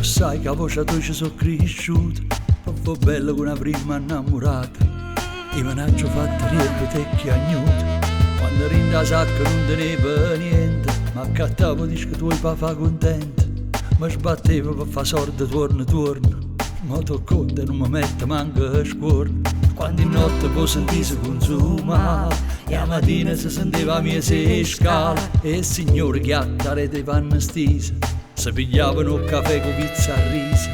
Io sai che a voce tua ci sono cresciuto, proprio bello con una prima innamorata. Io me ne ho fatto riempire te chiagnuto, quando rinda sacca non teneva niente, ma accattavo disco tuoi pa fa contento. Mi sbattevo per fa sorda torno, ma tu conta non mi mette manco a scuorno. Quando in notte poi sentisi consumare, e a mattina si sentiva la mia scala, e il signore chiattare dei panni stesi si pigliavano un caffè con pizza a riso.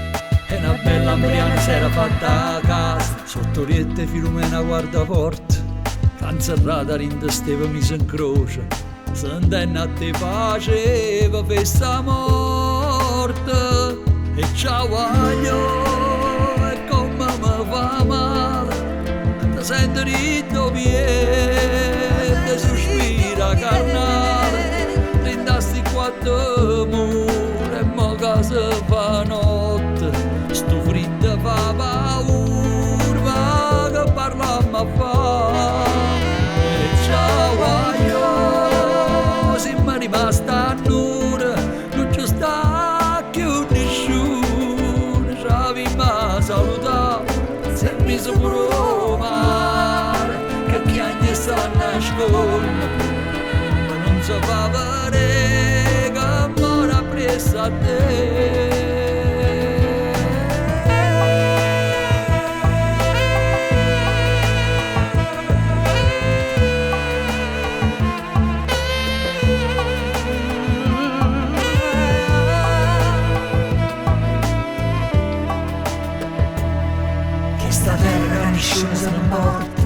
E una bella ambriana si era fatta a casa, sotto riette filumena guardaporta, canzerrata rindesteva mise in croce, sentendo a te faceva festa morte. E ciao aglio, e come mi fa male, ti sento ritto piede, sospira carnale, rindasti quattro mura e mo casa fa notte, sto fritto fa paura, ma che parlammo a fa. E ciao aglio, se mi rimasta a nulla, non ci sta più nessuno, ci avevamo salutato, se mi sono mare, che chiagni stanno a scuola, ma non so fa vedere che mi ha preso a te. Sta terra nessuno se ne porta,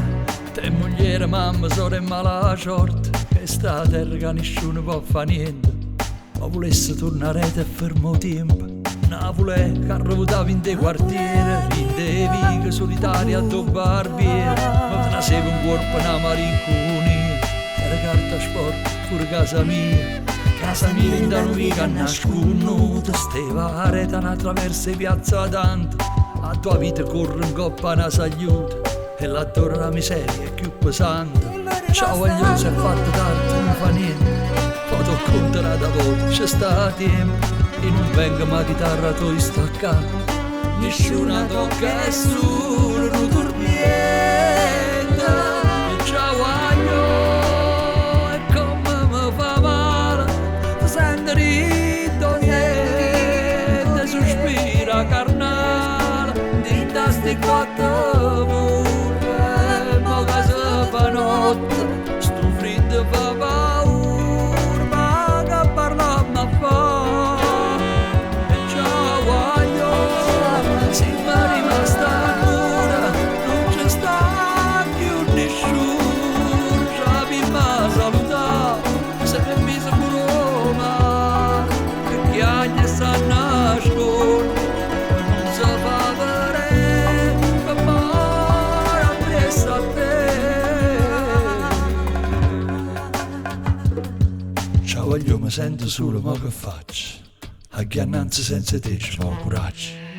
Te mogliere, mamma, sorella e mala sorte, che sta terra che nessuno può fa niente. Ma volesse tornare e fermo tempo, Napoli che arrovutava in te quartiere, in te vighe solitarie a tuo barbiere, ma te nasceva un corpo una malinconia, era carta sporca pure casa mia in da mica nasconuta, steva a retana attraverso piazza tanto, a tua vita corre in coppa una sagliuta, e la torre la miseria è più pesante. Ciao aglio, se è fatto tardi non fa niente, foto conterà da volte, c'è sta tempo, e non venga ma chitarra tu staccata, nessuna tocca e solo non torniente. E ciao aglio, e come mi fa male, ti sento ritto niente, sospira carnale, ti tasti quattro mura, e mo casa fa notte, sto freddo fa paura, ma che parlammo a fa. E ciao aglio, se mi è rimasta ancora, non ci sta più nessuno, ci avevamo salutato, se mi sono male, che chiagni stanno a scuola, non so fa vedere che m'ha preso a te. Ciao aglio, mi sento solo, ma che faccio? A chiannanza senza te ci fa coraggio.